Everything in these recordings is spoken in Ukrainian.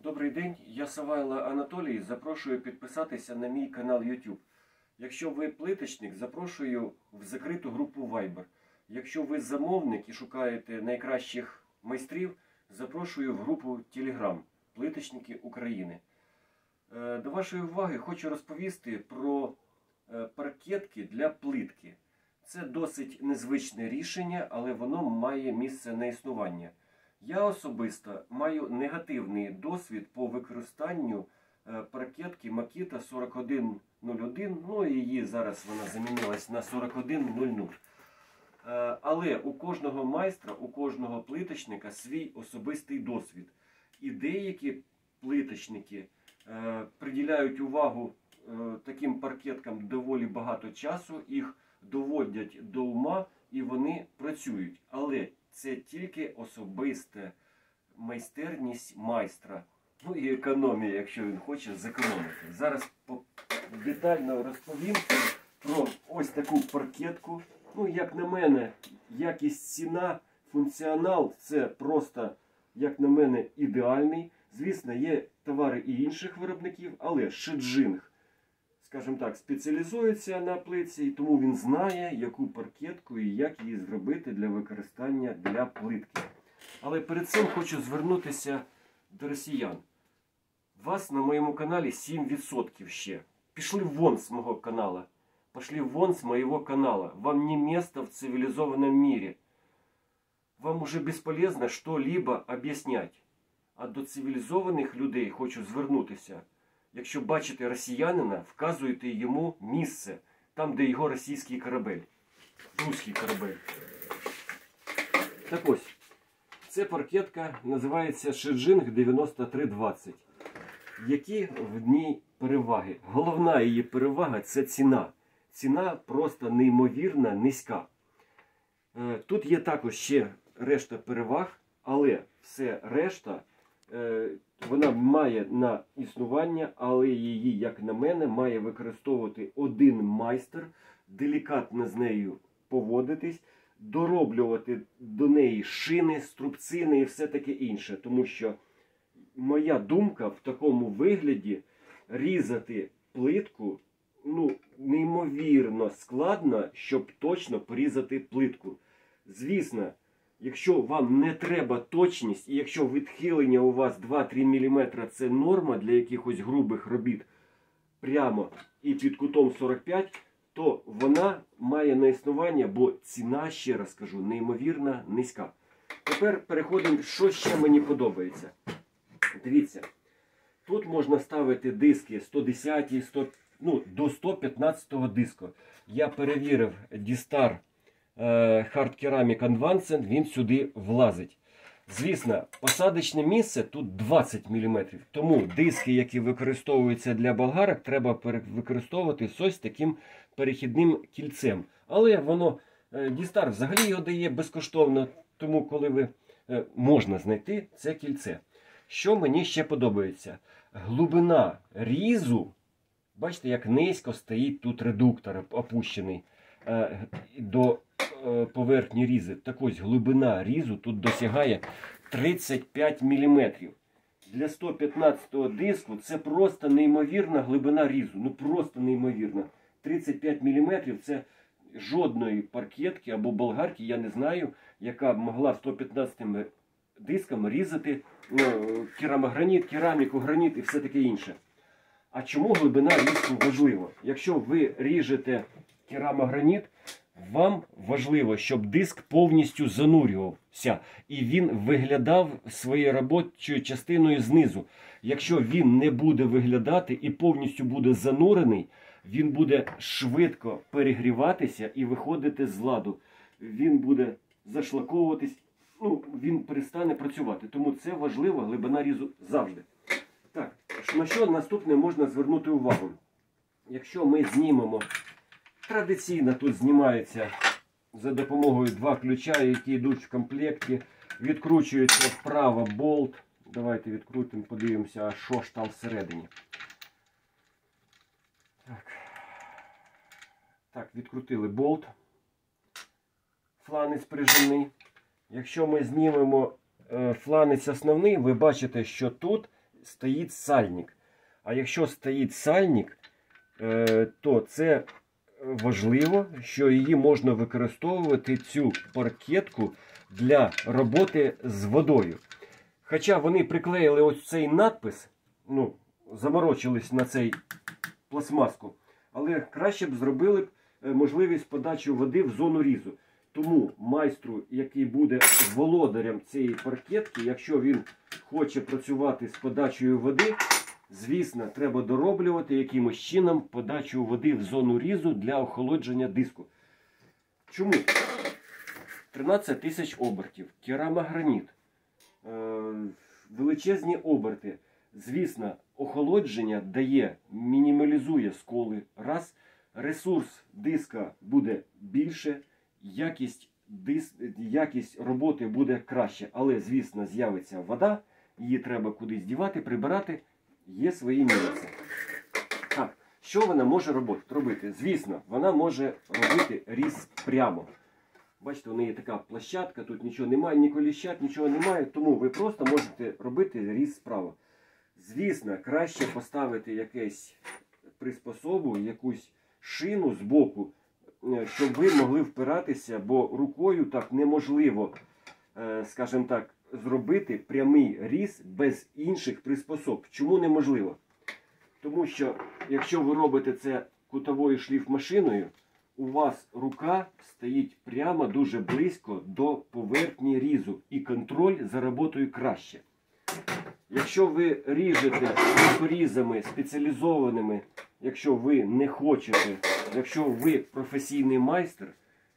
Добрий день, я Савайло Анатолій. Запрошую підписатися на мій канал YouTube. Якщо ви плиточник, запрошую в закриту групу Viber. Якщо ви замовник і шукаєте найкращих майстрів, запрошую в групу Telegram Плиточники України. До вашої уваги хочу розповісти про паркетки для плитки. Це досить незвичне рішення, але воно має місце на існування. Я особисто маю негативний досвід по використанню паркетки Makita 4101, ну і її зараз вона замінилась на 4100. Але у кожного майстра, у кожного плиточника свій особистий досвід. І деякі плиточники приділяють увагу таким паркеткам доволі багато часу, їх доводять до ума і вони працюють. Але це тільки особиста майстерність майстра. Ну і економія, якщо він хоче зекономити. Зараз детально розповім про ось таку паркетку. Ну, як на мене, якість, ціна, функціонал – це просто, як на мене, ідеальний. Звісно, є товари і інших виробників, але Шеджинг, скажімо так, спеціалізується на плитці, і тому він знає, яку паркетку і як її зробити для використання для плитки. Але перед цим хочу звернутися до росіян. Вас на моєму каналі 7% ще. Пішли вон з мого канала. Пошли вон с моего канала. Вам не место в цивилизованном мире. Вам уже бесполезно что-либо объяснять. А до цивілізованих людей хочу звернутися. Якщо бачите росіянина, вказуйте йому місце, там, де його російський корабель. Руський корабель. Так ось, ця паркетка називається Шеджинг 9320. Які в ній переваги? Головна її перевага – це ціна. Ціна просто неймовірно низька. Тут є також ще решта переваг, але все решта вона має на існування, але її, як на мене, має використовувати один майстер, делікатно з нею поводитись, дороблювати до неї шини, струбцини і все таке інше. Тому що моя думка в такому вигляді різати плитку, ну, неймовірно складно, щоб точно порізати плитку. Звісно, якщо вам не треба точність, і якщо відхилення у вас 2-3 мм це норма для якихось грубих робіт прямо і під кутом 45, то вона має на існування, бо ціна, ще раз кажу, неймовірно низька. Тепер переходимо, що ще мені подобається. Дивіться, тут можна ставити диски 110, 100, ну, до 115 диску. Я перевірив D-Star Hard Ceramic Advanced, він сюди влазить. Звісно, посадочне місце тут 20 мм. Тому диски, які використовуються для болгарок, треба використовувати з ось таким перехідним кільцем. Але воно, D-Star взагалі його дає безкоштовно, тому коли ви можна знайти це кільце. Що мені ще подобається? Глибина різу, бачите, як низько стоїть тут редуктор опущений до поверхні різи. Так ось, глибина різу тут досягає 35 мм. Для 115 диску це просто неймовірна глибина різу. Ну просто неймовірна. 35 мм це жодної паркетки або болгарки, я не знаю, яка б могла 115 диском різати керамограніт, кераміку, граніт і все таке інше. А чому глибина різу важлива? Якщо ви ріжете керамограніт, вам важливо, щоб диск повністю занурювався і він виглядав своєю робочою частиною знизу. Якщо він не буде виглядати і повністю буде занурений, він буде швидко перегріватися і виходити з ладу. Він буде зашлаковуватись, ну, він перестане працювати. Тому це важлива глибина різу завжди. Так, на що наступне можна звернути увагу? Якщо ми знімемо, традиційно тут знімається за допомогою 2 ключа, які йдуть в комплекті, відкручується вправо болт. Давайте відкрутимо, подивимося, а що ж там всередині. Так, відкрутили болт. Фланець прижимний. Якщо ми знімемо фланець основний, ви бачите, що тут стоїть сальник. А якщо стоїть сальник, то це важливо, що її можна використовувати, цю паркетку, для роботи з водою. Хоча вони приклеїли ось цей надпис, ну, заморочились на цей пластмаску, але краще б зробили можливість подачі води в зону різу. Тому майстру, який буде володарем цієї паркетки, якщо він хоче працювати з подачею води, звісно, треба дороблювати якимось чином подачу води в зону різу для охолодження диску. Чому? 13 тисяч обертів, керамограніт, величезні оберти. Звісно, охолодження дає, мінімалізує сколи. Раз, ресурс диска буде більше, якість роботи буде краще. Але, звісно, з'явиться вода, її треба кудись дівати, прибирати. Є свої мінуси. Так, що вона може робити? Звісно, вона може робити різ прямо. Бачите, у неї така площадка, тут нічого немає, ні коліщат, нічого немає, тому ви просто можете робити різ справа. Звісно, краще поставити якусь приспособу, якусь шину з боку, щоб ви могли впиратися, бо рукою так неможливо, скажімо так, зробити прямий різ без інших приспособ. Чому неможливо? Тому що, якщо ви робите це кутовою шліфмашиною, у вас рука стоїть прямо дуже близько до поверхні різу і контроль за роботою краще. Якщо ви ріжете порізами спеціалізованими, якщо ви не хочете, якщо ви професійний майстер,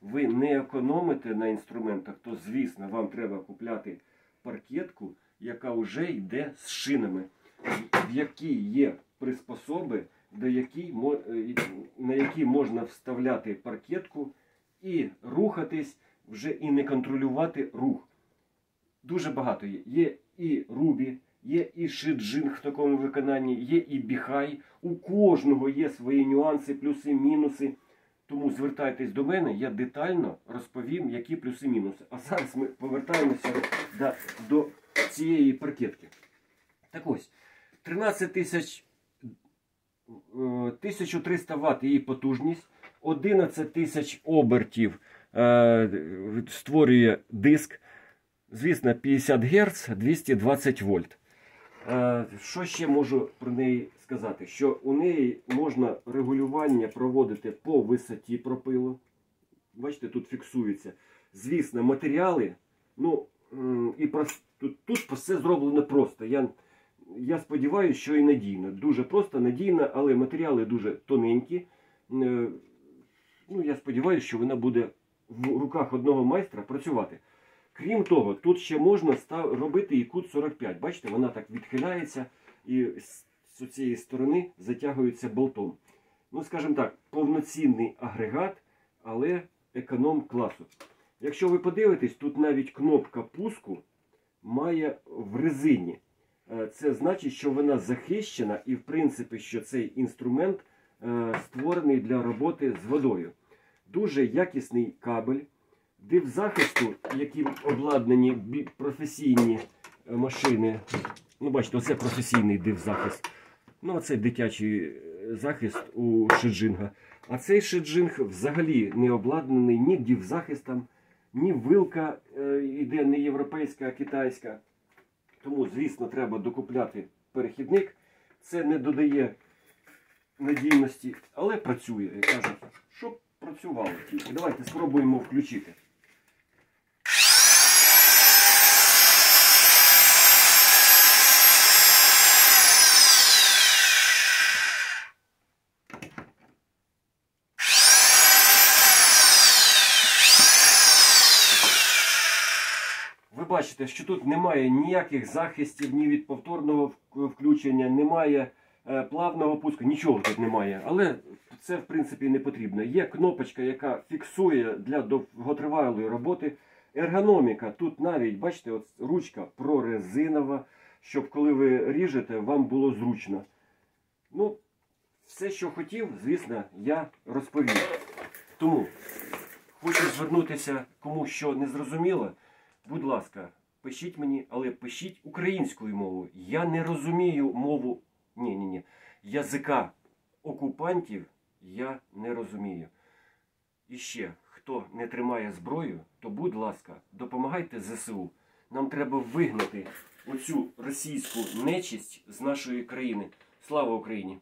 ви не економите на інструментах, то, звісно, вам треба купляти паркетку, яка вже йде з шинами, в якій є приспособи, на які можна вставляти паркетку і рухатись вже і не контролювати рух. Дуже багато є. Є і Рубі, є і Шиджинг в такому виконанні, є і Біхай. У кожного є свої нюанси, плюси, мінуси. Тому звертайтесь до мене, я детально розповім, які плюси, мінуси. А зараз ми повертаємося до цієї паркетки. Так ось, 13 тисяч, 1300 Вт її потужність, 11 тисяч обертів створює диск. Звісно, 50 Гц, 220 вольт. Що ще можу про неї сказати? Що у неї можна регулювання проводити по висоті пропилу. Бачите, тут фіксується. Звісно, матеріали, ну, тут все зроблено просто. Я сподіваюся, що і надійно. Дуже просто, надійно, але матеріали дуже тоненькі. Ну, я сподіваюся, що вона буде в руках одного майстра працювати. Крім того, тут ще можна робити і кут 45. Бачите, вона так відхиляється і з цієї сторони затягується болтом. Ну, скажімо так, повноцінний агрегат, але економ класу. Якщо ви подивитесь, тут навіть кнопка пуску має в резині. Це значить, що вона захищена і, в принципі, що цей інструмент створений для роботи з водою. Дуже якісний кабель. Дивзахисту, яким обладнані професійні машини. Ну, бачите, оце професійний дивзахист. Ну, оце дитячий захист у Шиджинга. А цей Шиджинг взагалі не обладнаний ні дивзахистом, ні вилка йде не європейська, а китайська. Тому, звісно, треба докупляти перехідник. Це не додає надійності, але працює. Я кажу, щоб працювало тільки. Давайте спробуємо включити. Ви бачите, що тут немає ніяких захистів, ні від повторного включення, немає плавного пуску, нічого тут немає. Але це, в принципі, не потрібно. Є кнопочка, яка фіксує для довготривалої роботи. Ергономіка, тут навіть, бачите, от ручка прорезинова, щоб коли ви ріжете, вам було зручно. Ну, все, що хотів, звісно, я розповів. Тому хочу звернутися, кому що не зрозуміло. Будь ласка, пишіть мені, але пишіть українською мовою. Я не розумію мову, язика окупантів я не розумію. І ще, хто не тримає зброю, то, будь ласка, допомагайте ЗСУ. Нам треба вигнати оцю російську нечисть з нашої країни. Слава Україні!